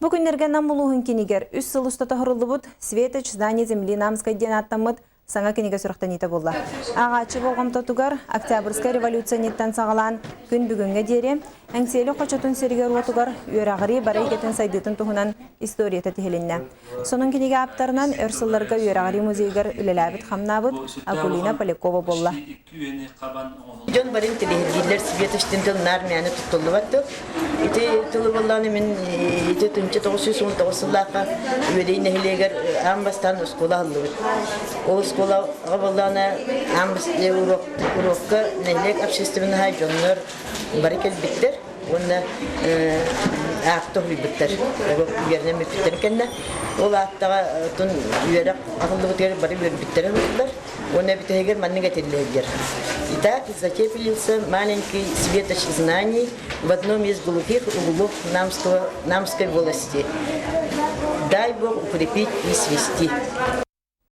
Бүгінерге намылуғын кенегер үс сылыста тағырылы бұд Светоч здание земли намскай ден аттамыд саңа кенеге сұрақтан еті болды. Ағачы болғам тұтығар Октябрьская революция неттен сағалан күн бүгінге дере әңселі қочытын сергер отығар үйрағыры барай кетін сайдытын тұғынан история тәтігеленне. Соның кенеге аптарынан өрсылларға үйрағыры музейгер үлеләбіт қамнабыд Акулина Полякова болла. Жон барин телегидилер Светочтен тылнар мәні тұттылы баттық. Ити тылы болланы мен ити түнче 919 лақа өйдейін әхілегер амбастан ұскола алды бұд. Ол ұсколаға болланы амбас урокка нәхілек общественный хай жонлар бары кел біттер. Оны ақтық үйбіттер. Үйерінен мүфттер кәнді. Ол ақтаға тұн үйерек ақылды бұтығыр бары үйбіттер бұттар. Оны бітігер манның әтелігер. Итак, закрепился маленький светоч знаний в одном из глухих углов Намской волости. Дай Бог укрепить и свести.